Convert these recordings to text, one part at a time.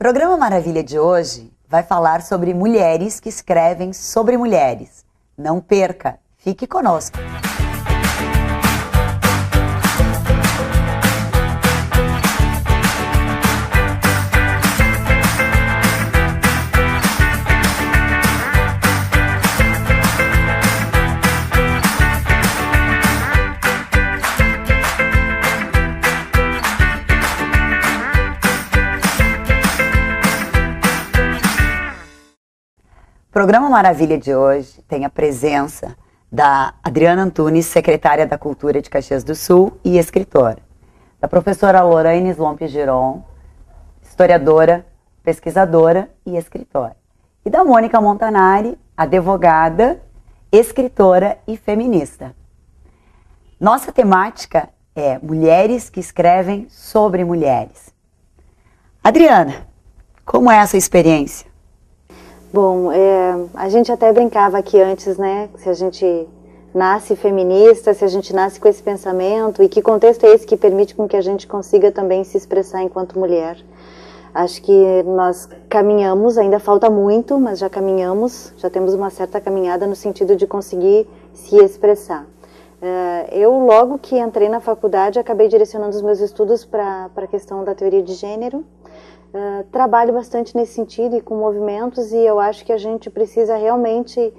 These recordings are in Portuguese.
Programa Maravilha de hoje vai falar sobre mulheres que escrevem sobre mulheres. Não perca, fique conosco. O Programa Maravilha de hoje tem a presença da Adriana Antunes, secretária da Cultura de Caxias do Sul e escritora, da professora Lorraine Slomp Giron, historiadora, pesquisadora e escritora, e da Mônica Montanari, advogada, escritora e feminista. Nossa temática é mulheres que escrevem sobre mulheres. Adriana, como é essa experiência? Bom, a gente até brincava aqui antes, né, se a gente nasce feminista, se a gente nasce com esse pensamento, e que contexto é esse que permite com que a gente consiga também se expressar enquanto mulher. Acho que nós caminhamos, ainda falta muito, mas já caminhamos, já temos uma certa caminhada no sentido de conseguir se expressar. Eu, logo que entrei na faculdade, acabei direcionando os meus estudos para a questão da teoria de gênero. Trabalho bastante nesse sentido e com movimentos, e eu acho que a gente precisa realmente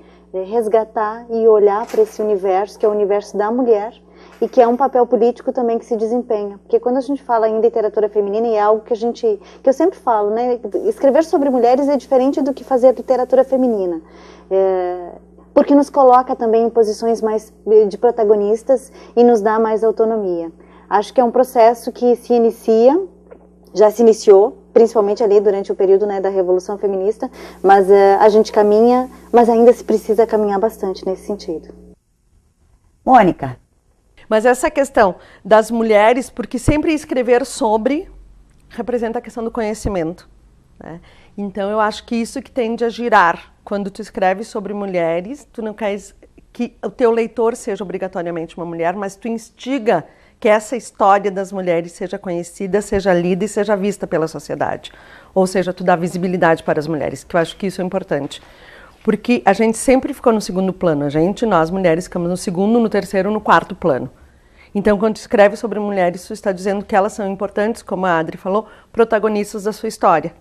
resgatar e olhar para esse universo, que é o universo da mulher, e que é um papel político também que se desempenha. Porque quando a gente fala em literatura feminina, é algo que eu sempre falo, né? Escrever sobre mulheres é diferente do que fazer literatura feminina. Porque nos coloca também em posições mais de protagonistas e nos dá mais autonomia. Acho que é um processo que se inicia, já se iniciou, principalmente ali durante o período, né, da Revolução Feminista, mas a gente caminha, mas ainda se precisa caminhar bastante nesse sentido. Mônica. Mas essa questão das mulheres, porque sempre escrever sobre representa a questão do conhecimento, né? Então eu acho que isso que tende a girar. Quando tu escreve sobre mulheres, tu não queres que o teu leitor seja obrigatoriamente uma mulher, mas tu instiga que essa história das mulheres seja conhecida, seja lida e seja vista pela sociedade. Ou seja, tu dá visibilidade para as mulheres, que eu acho que isso é importante. Porque a gente sempre ficou no segundo plano. Nós mulheres, ficamos no segundo, no terceiro, no quarto plano. Então, quando tu escreve sobre mulheres, tu está dizendo que elas são importantes, como a Adri falou, protagonistas da sua história.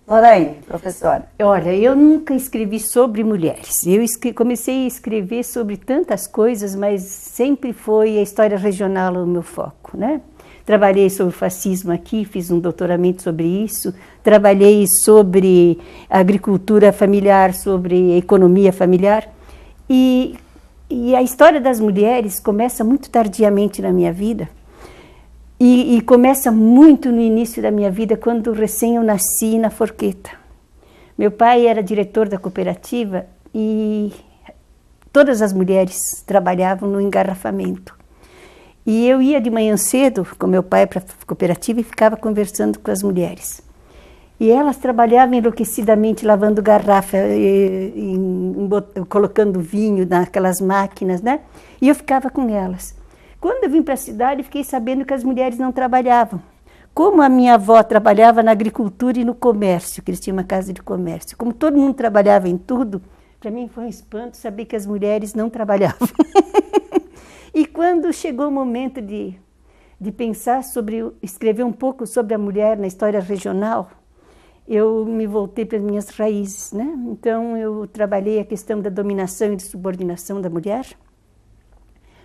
Lorraine, professora. Olha, eu nunca escrevi sobre mulheres. Eu comecei a escrever sobre tantas coisas, mas sempre foi a história regional o meu foco, né? Trabalhei sobre o fascismo aqui, fiz um doutoramento sobre isso. Trabalhei sobre agricultura familiar, sobre economia familiar. E a história das mulheres começa muito tardiamente na minha vida. E começa muito no início da minha vida, quando recém eu nasci na Forqueta. Meu pai era diretor da cooperativa e todas as mulheres trabalhavam no engarrafamento. E eu ia de manhã cedo com meu pai para a cooperativa e ficava conversando com as mulheres. E elas trabalhavam enlouquecidamente lavando garrafa, colocando vinho naquelas máquinas, né? E eu ficava com elas. Quando eu vim para a cidade, fiquei sabendo que as mulheres não trabalhavam. Como a minha avó trabalhava na agricultura e no comércio, que eles tinham uma casa de comércio. Como todo mundo trabalhava em tudo, para mim foi um espanto saber que as mulheres não trabalhavam. E quando chegou o momento de pensar escrever um pouco sobre a mulher na história regional, eu me voltei para as minhas raízes, né? Então eu trabalhei a questão da dominação e de subordinação da mulher,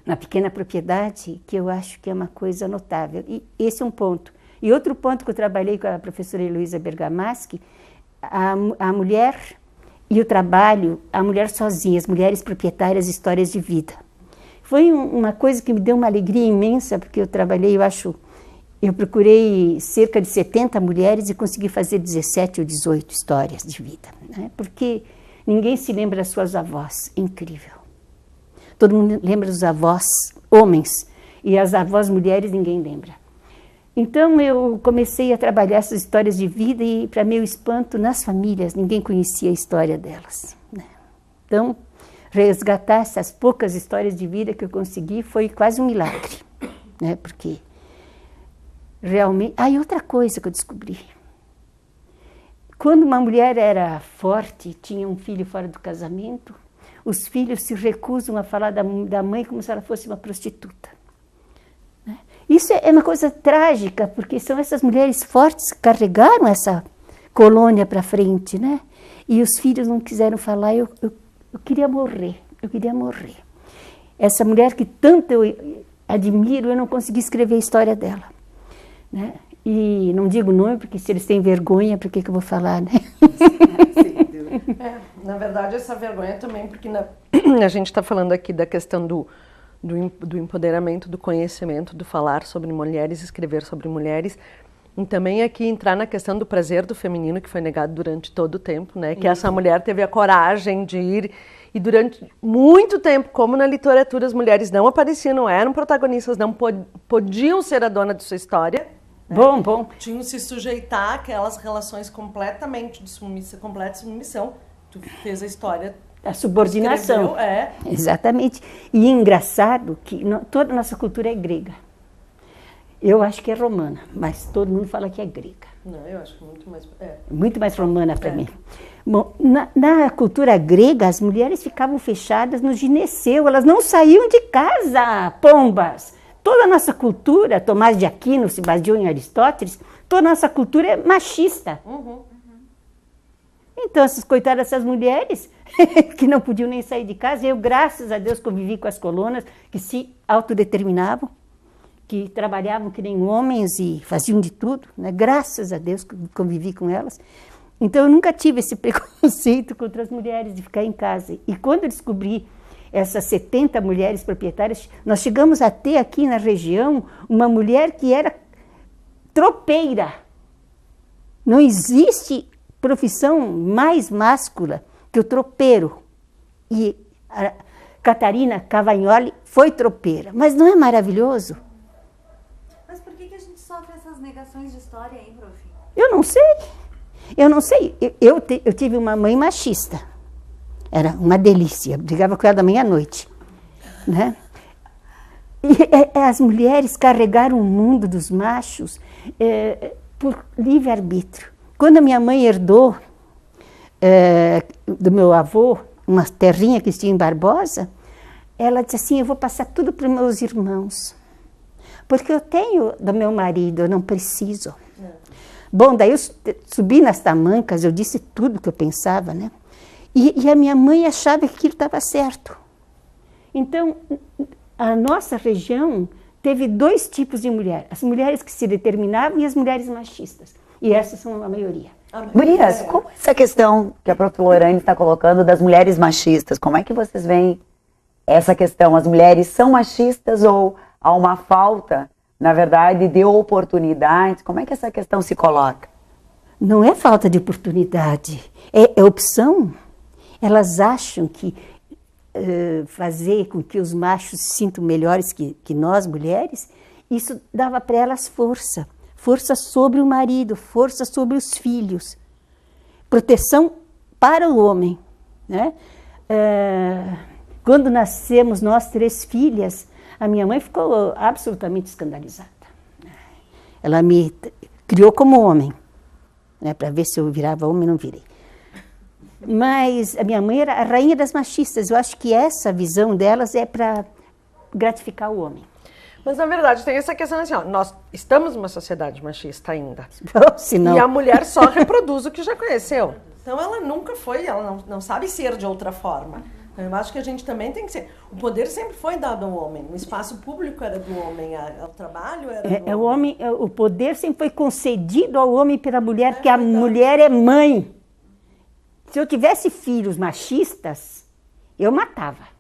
na pequena propriedade, que eu acho que é uma coisa notável. E esse é um ponto. E outro ponto que eu trabalhei com a professora Heloísa Bergamaschi, a mulher e o trabalho, a mulher sozinha, as mulheres proprietárias, histórias de vida. Foi uma coisa que me deu uma alegria imensa, porque eu trabalhei, eu procurei cerca de 70 mulheres e consegui fazer 17 ou 18 histórias de vida, né? Porque ninguém se lembra das suas avós. Incrível. Todo mundo lembra dos avós homens, e as avós mulheres ninguém lembra. Então eu comecei a trabalhar essas histórias de vida e, para meu espanto, nas famílias ninguém conhecia a história delas, né? Então, resgatar essas poucas histórias de vida que eu consegui foi quase um milagre, né? Porque realmente... E outra coisa que eu descobri. quando uma mulher era forte, tinha um filho fora do casamento, os filhos se recusam a falar da mãe como se ela fosse uma prostituta. Né? Isso é uma coisa trágica, porque são essas mulheres fortes que carregaram essa colônia para frente, né? E os filhos não quiseram falar, eu queria morrer, eu queria morrer. Essa mulher que tanto eu admiro, eu não consegui escrever a história dela. Né? E não digo o nome, porque se eles têm vergonha, por que eu vou falar, né? Na verdade, essa vergonha também, porque a gente está falando aqui da questão do empoderamento, do conhecimento, do falar sobre mulheres, escrever sobre mulheres, e também aqui entrar na questão do prazer do feminino, que foi negado durante todo o tempo, né? Que essa mulher teve a coragem de ir, e durante muito tempo, como na literatura, as mulheres não apareciam, não eram protagonistas, não podiam ser a dona de sua história. Né? Bom. Tinham que se sujeitar àquelas relações completamente de completa submissão. Tu fez a história... A subordinação. Escreveu, Exatamente. E engraçado que toda a nossa cultura é grega. Eu acho que é romana, mas todo mundo fala que é grega. Não, eu acho que muito mais... Muito mais romana para mim. Bom, na cultura grega, as mulheres ficavam fechadas no gineceu, elas não saíam de casa, pombas. Toda a nossa cultura, Tomás de Aquino se baseou em Aristóteles, toda a nossa cultura é machista. Então, essas coitadas dessas mulheres que não podiam nem sair de casa, eu, graças a Deus, convivi com as colonas que se autodeterminavam, que trabalhavam que nem homens e faziam de tudo, né? Graças a Deus convivi com elas. Então eu nunca tive esse preconceito contra as mulheres de ficar em casa. E quando eu descobri essas 70 mulheres proprietárias, nós chegamos a ter aqui na região uma mulher que era tropeira. Não existe profissão mais máscula que o tropeiro. E a Catarina Cavagnoli foi tropeira. Mas não é maravilhoso? Mas por que a gente sofre essas negações de história aí, prof? Eu não sei. Eu não sei. Eu tive uma mãe machista. Era uma delícia. Brigava com ela da manhã à noite. Né? E as mulheres carregaram o mundo dos machos por livre-arbítrio. Quando a minha mãe herdou do meu avô uma terrinha que tinha em Barbosa, ela disse assim, eu vou passar tudo para os meus irmãos. Porque eu tenho do meu marido, eu não preciso. Bom, daí eu subi nas tamancas, eu disse tudo que eu pensava, né? E a minha mãe achava que aquilo estava certo. Então, a nossa região teve dois tipos de mulher. As mulheres que se determinavam e as mulheres machistas. E essas são a maioria. Gurias, como essa questão que a prof. Lorraine está colocando das mulheres machistas, como é que vocês veem essa questão? As mulheres são machistas ou há uma falta, na verdade, de oportunidades? Como é que essa questão se coloca? Não é falta de oportunidade, é opção. Elas acham que fazer com que os machos se sintam melhores que nós, mulheres, isso dava para elas força. Força sobre o marido, força sobre os filhos. Proteção para o homem. Né? Quando nascemos nós 3 filhas, a minha mãe ficou absolutamente escandalizada. Ela me criou como homem, né, para ver se eu virava homem, não virei. Mas a minha mãe era a rainha das machistas. Eu acho que essa visão delas é para gratificar o homem. Mas, na verdade, tem essa questão assim, ó, nós estamos numa sociedade machista ainda. Senão... E a mulher só reproduz o que já conheceu. Então, ela nunca foi, ela não sabe ser de outra forma. Eu acho que a gente também tem que ser... O poder sempre foi dado ao homem. O espaço público era do homem, o trabalho era do homem. O poder sempre foi concedido ao homem pela mulher, porque a mulher é mãe. Se eu tivesse filhos machistas, eu matava.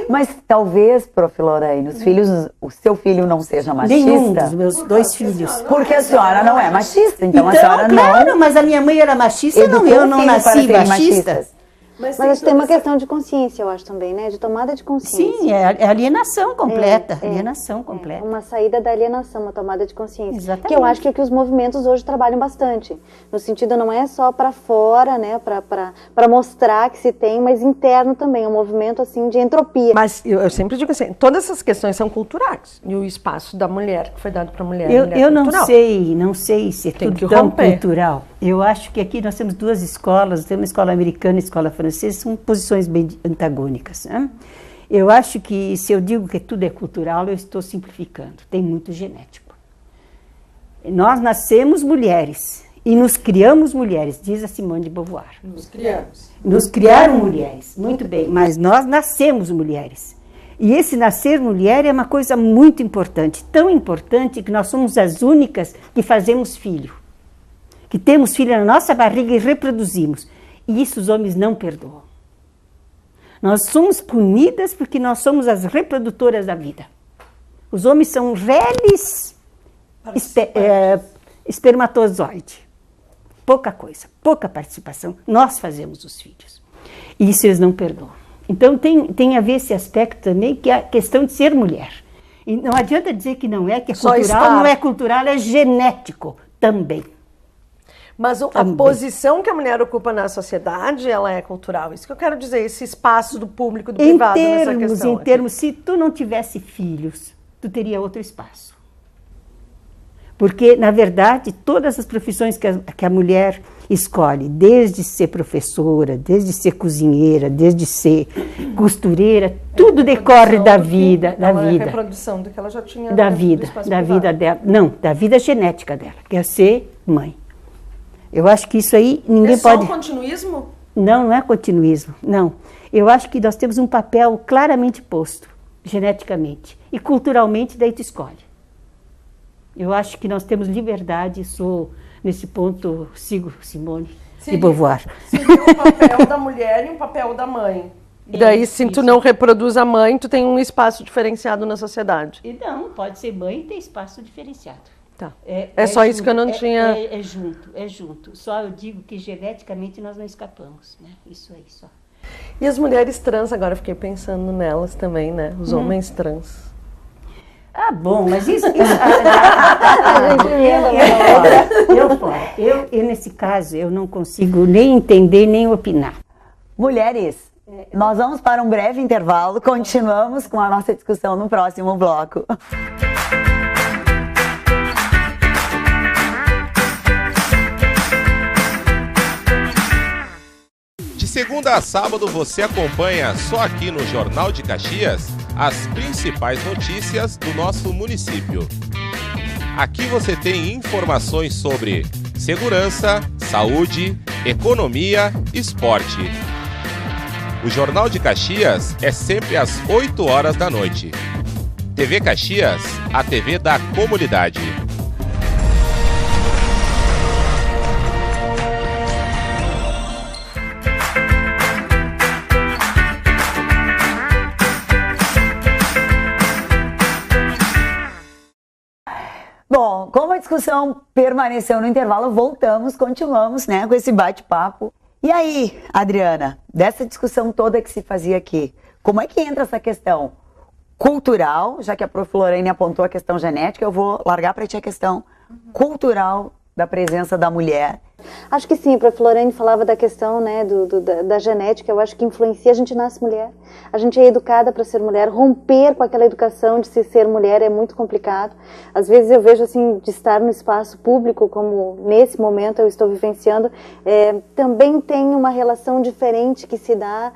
Mas talvez, prof. Lorraine, o seu filho não seja machista? Nenhum dos meus 2 filhos. Porque a senhora não é machista, então a senhora claro, não... mas a minha mãe era machista, eu não nasci machista. Mas acho que tem uma questão de consciência, eu acho também, né? De tomada de consciência. Sim, é alienação completa. Alienação completa. Uma saída da alienação, uma tomada de consciência. Exatamente. Que eu acho que é o que os movimentos hoje trabalham bastante. No sentido, não é só para fora, né? Para mostrar que se tem, mas interno também. Um movimento, assim, de entropia. Mas eu sempre digo assim, todas essas questões são culturais. E o espaço da mulher, que foi dado para a mulher, eu não sei se é Tem tudo que tão romper. cultural. Eu acho que aqui nós temos duas escolas, temos uma escola americana e uma escola francesa, são posições bem antagônicas, né? Eu acho que se eu digo que tudo é cultural, eu estou simplificando. Tem muito genético. Nós nascemos mulheres e nos criamos mulheres, diz a Simone de Beauvoir. Nos criamos. Nos criaram mulheres, muito bem, mas nós nascemos mulheres. E esse nascer mulher é uma coisa muito importante, tão importante que nós somos as únicas que fazemos filho. Que temos filho na nossa barriga e reproduzimos. E isso os homens não perdoam. Nós somos punidas porque nós somos as reprodutoras da vida. Os homens são reles espermatozoide. Pouca coisa, pouca participação. Nós fazemos os filhos. E isso eles não perdoam. Então tem a ver esse aspecto também, que é a questão de ser mulher. E não adianta dizer que não é, que é Só cultural, estar. não é cultural, é genético também. Mas a Também. posição que a mulher ocupa na sociedade, ela é cultural. Isso que eu quero dizer, esse espaço do público, do privado nessa questão. Em termos, se tu não tivesse filhos, tu teria outro espaço. Porque, na verdade, todas as profissões que a mulher escolhe, desde ser professora, desde ser cozinheira, desde ser costureira, tudo decorre da vida, reprodução do que ela já tinha da do vida, espaço da privado. vida dela. Não, da vida genética dela, que é ser mãe. Eu acho que isso aí ninguém só pode... um continuismo? Não é continuismo, não. Eu acho que nós temos um papel claramente posto, geneticamente. E culturalmente, daí tu escolhe. Eu acho que nós temos liberdade, nesse ponto, sigo Simone de Beauvoir. Seria o papel da mulher e o papel da mãe. E daí, se tu não reproduz a mãe, tu tem um espaço diferenciado na sociedade. E não, pode ser mãe e ter espaço diferenciado. Tá. É só isso que eu não tinha... É junto. Só eu digo que geneticamente nós não escapamos, né? Isso aí, só. E as mulheres trans, agora eu fiquei pensando nelas também, né? Os homens trans. Ah, bom, mas isso... Eu, nesse caso, eu não consigo nem entender, nem opinar. Mulheres, nós vamos para um breve intervalo, continuamos com a nossa discussão no próximo bloco. De segunda a sábado você acompanha só aqui no Jornal de Caxias as principais notícias do nosso município. Aqui você tem informações sobre segurança, saúde, economia, esporte. O Jornal de Caxias é sempre às 8 horas da noite. TV Caxias, a TV da comunidade. Bom, como a discussão permaneceu no intervalo, continuamos, né, com esse bate-papo. E aí, Adriana, dessa discussão toda que se fazia aqui, como é que entra essa questão cultural, já que a prof. Lorraine apontou a questão genética, eu vou largar para ti a questão cultural da presença da mulher. Acho que sim, a prof. Lorraine falava da questão, né, da genética, eu acho que influencia, a gente nasce mulher, a gente é educada para ser mulher, romper com aquela educação de se ser mulher é muito complicado. Às vezes eu vejo, assim, de estar no espaço público, como nesse momento eu estou vivenciando, também tem uma relação diferente que se dá,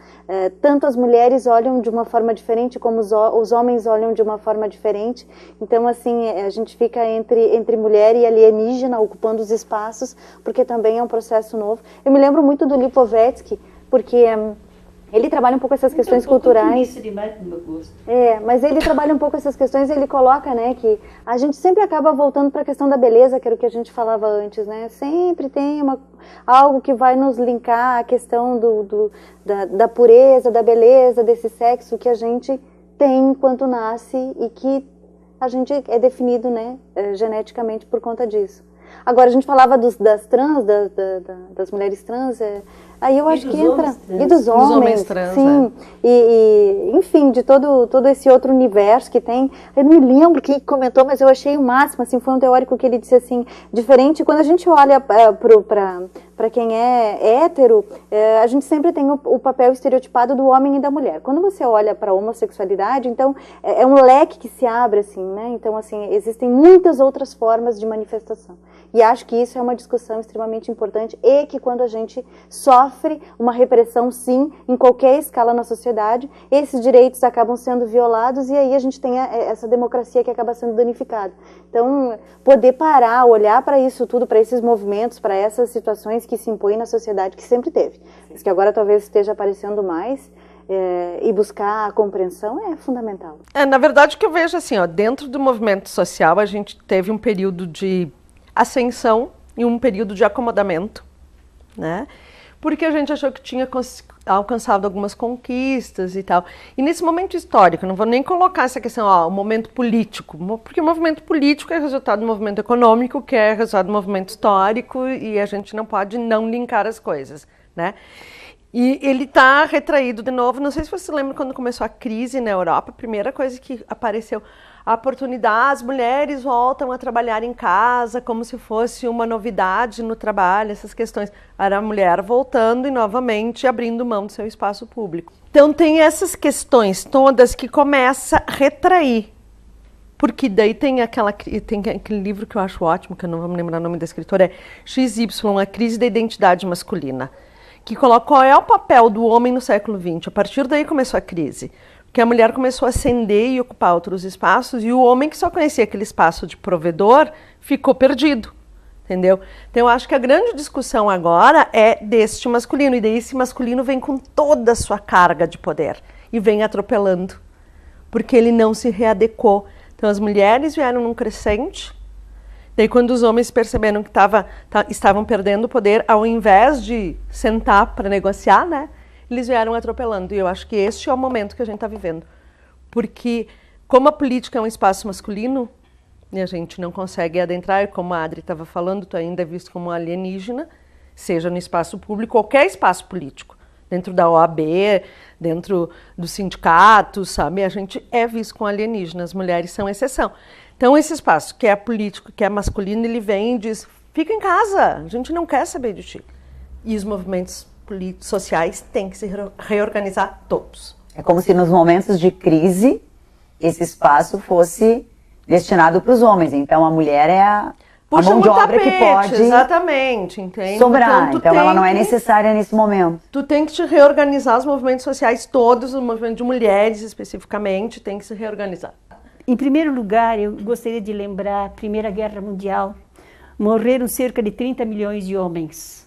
tanto as mulheres olham de uma forma diferente, como os homens olham de uma forma diferente. Então, assim, a gente fica entre mulher e alienígena, ocupando os espaços, porque também é um processo novo. Eu me lembro muito do Lipovetsky, porque ele trabalha um pouco essas questões culturais. Demais pro meu gosto. Mas ele trabalha um pouco essas questões, ele coloca, né, que a gente sempre acaba voltando para a questão da beleza, que era o que a gente falava antes, né? Sempre tem algo que vai nos linkar à questão da pureza, da beleza, desse sexo que a gente tem enquanto nasce e que a gente é definido, né, geneticamente por conta disso. Agora, a gente falava das trans, das mulheres trans, Aí eu acho que entra... E dos homens homens trans, sim. Enfim, de todo esse outro universo que tem. Eu não me lembro quem comentou, mas eu achei o máximo, assim, foi um teórico que ele disse assim, diferente, quando a gente olha para quem é hétero, a gente sempre tem o papel estereotipado do homem e da mulher. Quando você olha para a homossexualidade, então, é um leque que se abre, assim, né? Então, assim, existem muitas outras formas de manifestação. E acho que isso é uma discussão extremamente importante e que quando a gente sofre uma repressão, sim, em qualquer escala na sociedade, esses direitos acabam sendo violados e aí a gente tem essa democracia que acaba sendo danificada. Então, poder parar, olhar para isso tudo, para esses movimentos, para essas situações que se impõem na sociedade, que sempre teve, mas que agora talvez esteja aparecendo mais, e buscar a compreensão é fundamental. Na verdade, o que eu vejo assim, ó, dentro do movimento social, a gente teve um período de ascensão e um período de acomodamento, né? Porque a gente achou que tinha alcançado algumas conquistas e tal. E nesse momento histórico, não vou nem colocar essa questão, o momento político, porque o movimento político é resultado do movimento econômico, que é resultado do movimento histórico, e a gente não pode não linkar as coisas, né? E ele está retraído de novo. Não sei se você lembra quando começou a crise na Europa, a primeira coisa que apareceu, a oportunidade, as mulheres voltam a trabalhar em casa como se fosse uma novidade no trabalho, essas questões. Era a mulher voltando e novamente abrindo mão do seu espaço público. Então tem essas questões todas que começa a retrair. Porque daí tem aquele livro que eu acho ótimo, que eu não vou me lembrar o nome da escritora, é XY, a crise da identidade masculina, que coloca qual é o papel do homem no século XX. A partir daí começou a crise. Porque a mulher começou a ascender e ocupar outros espaços, e o homem que só conhecia aquele espaço de provedor ficou perdido, entendeu? Então eu acho que a grande discussão agora é deste masculino, e daí esse masculino vem com toda a sua carga de poder, e vem atropelando, porque ele não se readequou. Então as mulheres vieram num crescente, daí quando os homens perceberam que estavam perdendo o poder, ao invés de sentar para negociar, né? Eles vieram atropelando, e eu acho que este é o momento que a gente está vivendo. Porque, como a política é um espaço masculino, e a gente não consegue adentrar, e como a Adri estava falando, tu ainda é visto como alienígena, seja no espaço público, qualquer espaço político, dentro da OAB, dentro do sindicato, sabe? A gente é visto como alienígena, as mulheres são exceção. Então, esse espaço, que é político, que é masculino, ele vem e diz, fica em casa, a gente não quer saber de ti. E os movimentos sociais têm que se reorganizar todos. É como se nos momentos de crise esse espaço fosse destinado para os homens. Então a mulher é a mão de obra que pode exatamente, entende? Sobrar. Então ela não é necessária nesse momento. Tu tem que te reorganizar, os movimentos sociais todos, o movimento de mulheres especificamente, tem que se reorganizar. Em primeiro lugar, eu gostaria de lembrar a Primeira Guerra Mundial. Morreram cerca de 30 milhões de homens.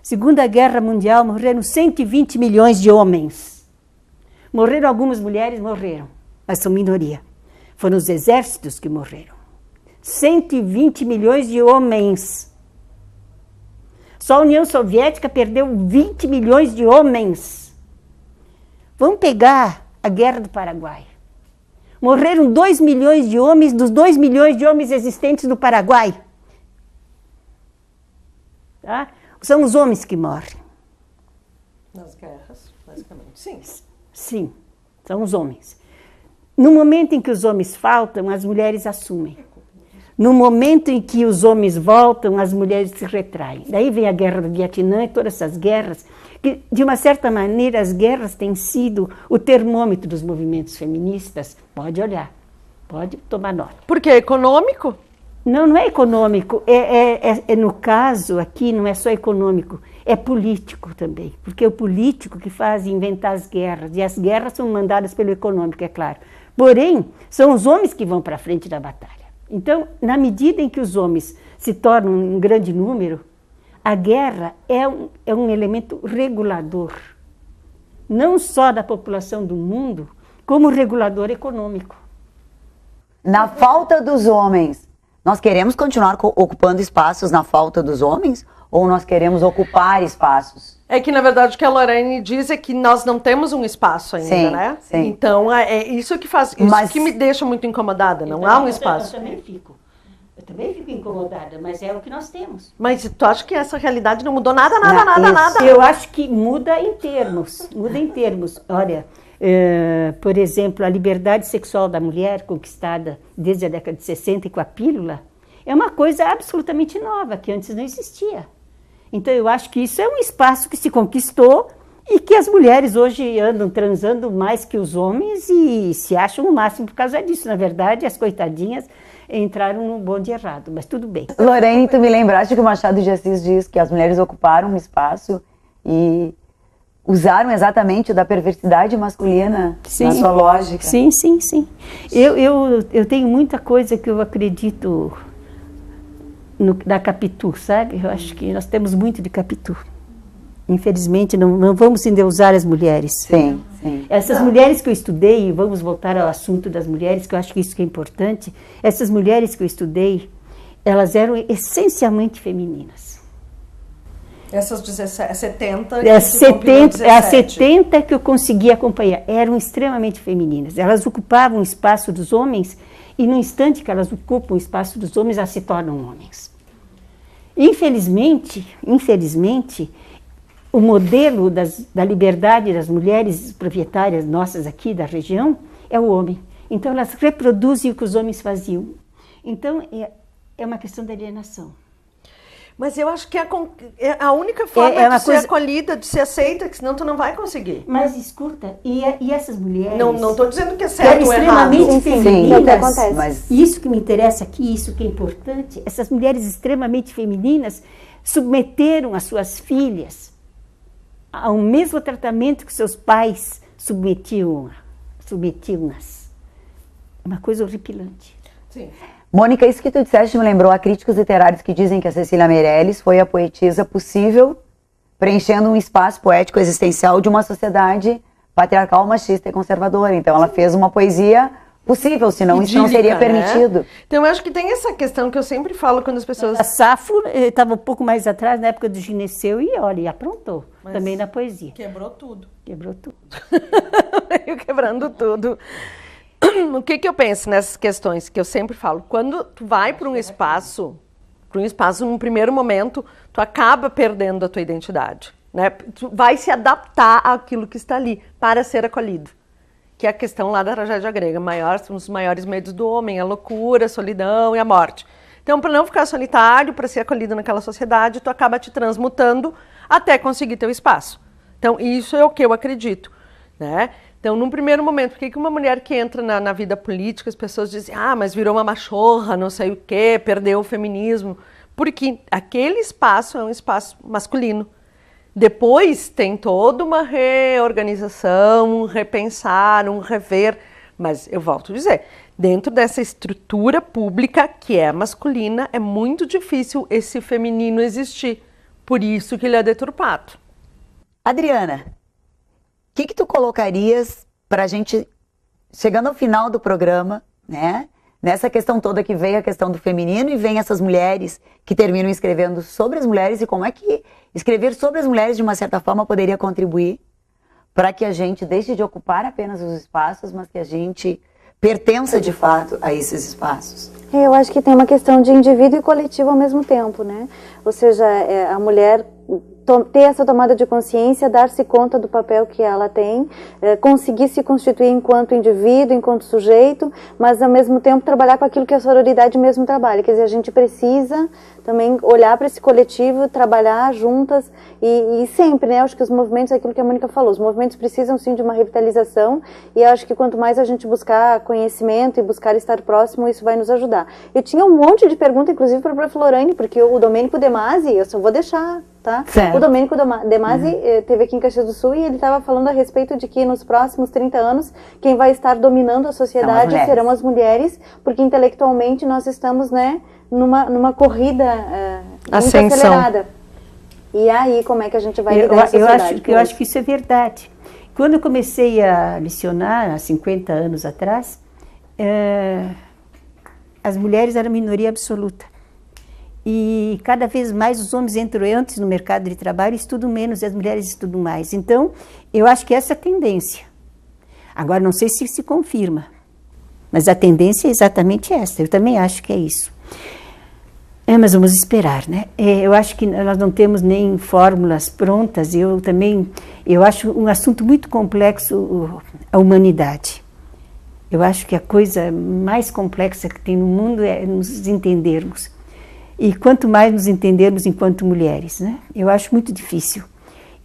Segunda Guerra Mundial, morreram 120 milhões de homens. Morreram algumas mulheres, morreram, mas são minoria. Foram os exércitos que morreram. 120 milhões de homens. Só a União Soviética perdeu 20 milhões de homens. Vamos pegar a Guerra do Paraguai. Morreram 2 milhões de homens dos 2 milhões de homens existentes no Paraguai. Tá? São os homens que morrem. Nas guerras, basicamente. Sim. Sim, são os homens. No momento em que os homens faltam, as mulheres assumem. No momento em que os homens voltam, as mulheres se retraem. Daí vem a guerra do Vietnã e todas essas guerras, que, de uma certa maneira, as guerras têm sido o termômetro dos movimentos feministas. Pode olhar, pode tomar nota. Porque é econômico? Não, não é econômico. No caso aqui, não é só econômico, é político também. Porque é o político que faz inventar as guerras. E as guerras são mandadas pelo econômico, é claro. Porém, são os homens que vão para a frente da batalha. Então, na medida em que os homens se tornam um grande número, a guerra é um elemento regulador. Não só da população do mundo, como regulador econômico. Na falta dos homens, nós queremos continuar ocupando espaços na falta dos homens? Ou nós queremos ocupar espaços? É que, na verdade, o que a Lorraine diz é que nós não temos um espaço ainda, sim, né? Sim. Então, é isso que faz, isso que me deixa muito incomodada, não há um espaço. Eu também fico. também fico incomodada, mas é o que nós temos. Mas tu acha que essa realidade não mudou nada? Eu acho que muda em termos, Olha, por exemplo, a liberdade sexual da mulher conquistada desde a década de 60 e com a pílula é uma coisa absolutamente nova, que antes não existia. Então eu acho que isso é um espaço que se conquistou e que as mulheres hoje andam transando mais que os homens e se acham o máximo por causa disso. Na verdade, as coitadinhas entraram no bonde errado, mas tudo bem. Lorraine, tu me lembraste que o Machado de Assis diz que as mulheres ocuparam um espaço e usaram exatamente o da perversidade masculina na sua lógica. Sim. Eu tenho muita coisa que eu acredito da Capitu, sabe? Eu acho que nós temos muito de Capitu. Infelizmente, não vamos endeusar as mulheres. Sim. Essas mulheres que eu estudei, e vamos voltar ao assunto das mulheres, que eu acho que isso que é importante, essas mulheres que eu estudei, elas eram essencialmente femininas. Essas 70... As 70 que eu consegui acompanhar, eram extremamente femininas. Elas ocupavam o espaço dos homens, e no instante que elas ocupam o espaço dos homens, elas se tornam homens. Infelizmente, o modelo da liberdade das mulheres proprietárias nossas aqui da região é o homem. Então, elas reproduzem o que os homens faziam. Então, é uma questão da alienação. Mas eu acho que é a única forma de ser acolhida, de ser aceita, que senão tu não vai conseguir. Mas escuta, e essas mulheres... Não estou dizendo que é certo ou errado. Extremamente femininas, acontece. Mas isso que me interessa aqui, isso que é importante, essas mulheres extremamente femininas submeteram as suas filhas ao mesmo tratamento que seus pais submetiam-nas. É uma coisa horripilante. Sim. Mônica, isso que tu disseste me lembrou a críticos literários que dizem que a Cecília Meirelles foi a poetisa possível, preenchendo um espaço poético existencial de uma sociedade patriarcal, machista e conservadora. Então ela fez uma poesia possível, senão isso não seria permitido. Né? Então eu acho que tem essa questão que eu sempre falo quando as pessoas... A Safo estava um pouco mais atrás, na época do Gineceu, e olha, e aprontou. Mas também na poesia. Quebrou tudo. Veio quebrando tudo. O que eu penso nessas questões que eu sempre falo? Quando tu vai para um espaço, num primeiro momento, tu acaba perdendo a tua identidade, né? Tu vai se adaptar àquilo que está ali para ser acolhido. Que é a questão lá da tragédia grega. Os maiores medos do homem, a loucura, a solidão e a morte. Então, para não ficar solitário, para ser acolhido naquela sociedade, tu acaba te transmutando até conseguir teu espaço. Então, isso é o que eu acredito, né? Então, num primeiro momento, por que uma mulher que entra na vida política, as pessoas dizem, mas virou uma machorra, não sei o quê, perdeu o feminismo? Porque aquele espaço é um espaço masculino. Depois tem toda uma reorganização, um repensar, um rever. Mas eu volto a dizer, dentro dessa estrutura pública que é masculina, é muito difícil esse feminino existir. Por isso que ele é deturpado. Adriana, o que tu colocarias para a gente, chegando ao final do programa, né? Nessa questão toda que veio a questão do feminino e vem essas mulheres que terminam escrevendo sobre as mulheres e como é que escrever sobre as mulheres de uma certa forma poderia contribuir para que a gente deixe de ocupar apenas os espaços, mas que a gente pertença de fato a esses espaços. Eu acho que tem uma questão de indivíduo e coletivo ao mesmo tempo, né? Ou seja, a mulher ter essa tomada de consciência, dar-se conta do papel que ela tem, conseguir se constituir enquanto indivíduo, enquanto sujeito, mas ao mesmo tempo trabalhar com aquilo que a sororidade mesmo trabalha. Quer dizer, a gente precisa também olhar para esse coletivo, trabalhar juntas e sempre, né? Acho que os movimentos, aquilo que a Mônica falou, os movimentos precisam sim de uma revitalização e eu acho que quanto mais a gente buscar conhecimento e buscar estar próximo, isso vai nos ajudar. Eu tinha um monte de perguntas, inclusive para a Prof. Lorraine, porque o Domênico De Masi, eu só vou deixar, tá? Certo. O Domênico De Masi esteve aqui em Caxias do Sul e ele estava falando a respeito de que nos próximos 30 anos quem vai estar dominando a sociedade serão as mulheres, porque intelectualmente nós estamos, né, numa corrida muito acelerada. E aí, como é que a gente vai lidar com a sociedade? Eu acho que isso é verdade. Quando eu comecei a lecionar, há 50 anos atrás, as mulheres eram minoria absoluta. E cada vez mais os homens entram antes no mercado de trabalho e estudam menos e as mulheres estudam mais. Então, eu acho que essa é a tendência. Agora, não sei se se confirma, mas a tendência é exatamente essa. Eu também acho que é isso. Mas vamos esperar, né? Eu acho que nós não temos nem fórmulas prontas. Eu acho um assunto muito complexo a humanidade. Eu acho que a coisa mais complexa que tem no mundo é nos entendermos. E quanto mais nos entendermos enquanto mulheres, né? Eu acho muito difícil.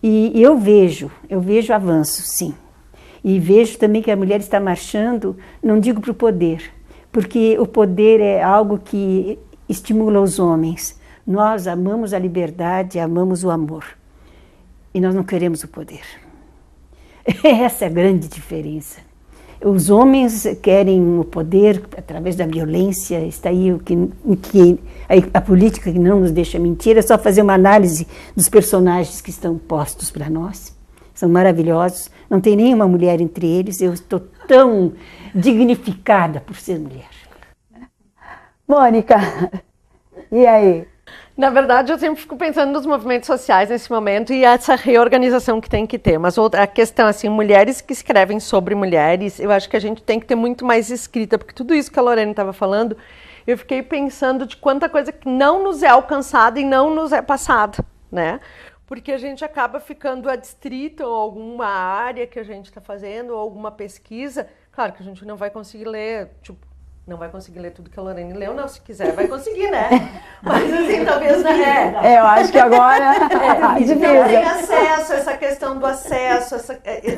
E eu vejo avanços, sim. E vejo também que a mulher está marchando, não digo para o poder, porque o poder é algo que estimula os homens. Nós amamos a liberdade, amamos o amor. E nós não queremos o poder. Essa é a grande diferença. Os homens querem o poder através da violência. Está aí a política que não nos deixa mentir. É só fazer uma análise dos personagens que estão postos para nós. São maravilhosos. Não tem nenhuma mulher entre eles. Eu estou tão dignificada por ser mulher. Mônica, e aí? Na verdade, eu sempre fico pensando nos movimentos sociais nesse momento e essa reorganização que tem que ter. Mas a questão, assim, mulheres que escrevem sobre mulheres, eu acho que a gente tem que ter muito mais escrita, porque tudo isso que a Lorene estava falando, eu fiquei pensando de quanta coisa que não nos é alcançada e não nos é passada, né? Porque a gente acaba ficando adstrito a alguma área que a gente está fazendo, ou alguma pesquisa. Claro que a gente não vai conseguir ler, não vai conseguir ler tudo que a Lorene leu, não. Se quiser, vai conseguir, né? Mas assim, talvez não é. Eu acho que agora não tem acesso, essa questão do acesso,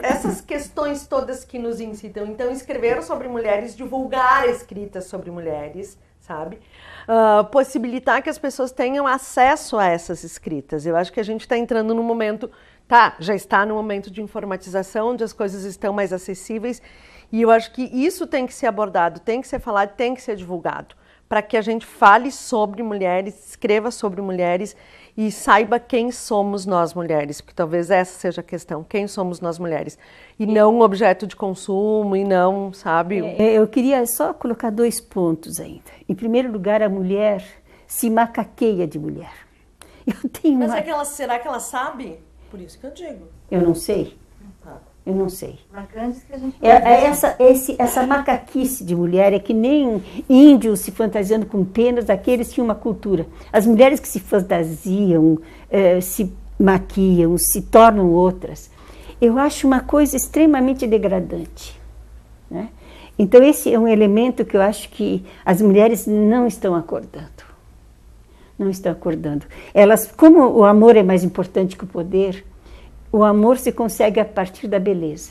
essas questões todas que nos incitam. Então, escrever sobre mulheres, divulgar a escrita sobre mulheres, sabe? Possibilitar que as pessoas tenham acesso a essas escritas. Eu acho que a gente está entrando num momento, já está no momento de informatização, onde as coisas estão mais acessíveis. E eu acho que isso tem que ser abordado, tem que ser falado, tem que ser divulgado, para que a gente fale sobre mulheres, escreva sobre mulheres e saiba quem somos nós mulheres, porque talvez essa seja a questão, quem somos nós mulheres, e não um objeto de consumo, e não, sabe? Eu queria só colocar 2 pontos ainda. Em primeiro lugar, a mulher se macaqueia de mulher. Mas será que ela sabe? Por isso que eu digo. Eu não sei. Eu não sei. Marcantes que a gente Essa macaquice de mulher é que nem índios se fantasiando com penas, aqueles tinham uma cultura. As mulheres que se fantasiam, se maquiam, se tornam outras, eu acho uma coisa extremamente degradante, né? Então esse é um elemento que eu acho que as mulheres não estão acordando. Não estão acordando. Elas, como o amor é mais importante que o poder, o amor se consegue a partir da beleza.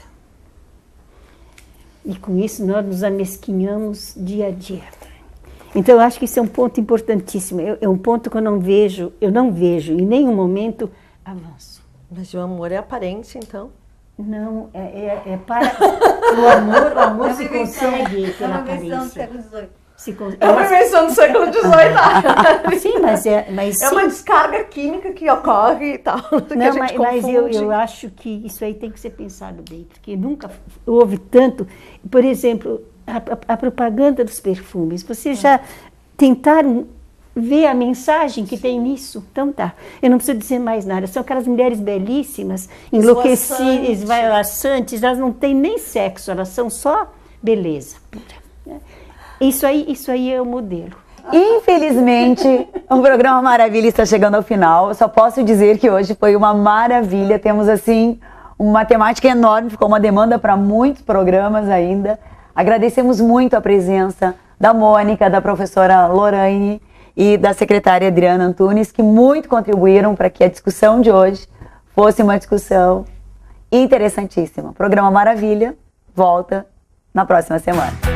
E com isso nós nos amesquinhamos dia a dia. Então eu acho que isso é um ponto importantíssimo. É um ponto que eu não vejo em nenhum momento avanço. Mas o amor é aparência, então? Não, é para... O amor se consegue pela aparência. É uma invenção do século XVIII. Sim, mas é uma descarga química que ocorre e tal. Não, mas eu acho que isso aí tem que ser pensado bem, porque nunca houve tanto. Por exemplo, a propaganda dos perfumes. Vocês já tentaram ver a mensagem que tem nisso? Então tá, eu não preciso dizer mais nada. São aquelas mulheres belíssimas, enlouquecidas, esvoaçantes, elas não têm nem sexo, elas são só beleza pura. Isso aí é o modelo. Infelizmente, o programa Maravilha está chegando ao final. Eu só posso dizer que hoje foi uma maravilha. Temos, assim, uma temática enorme. Ficou uma demanda para muitos programas ainda. Agradecemos muito a presença da Mônica, da professora Lorraine e da secretária Adriana Antunes, que muito contribuíram para que a discussão de hoje fosse uma discussão interessantíssima. O programa Maravilha volta na próxima semana.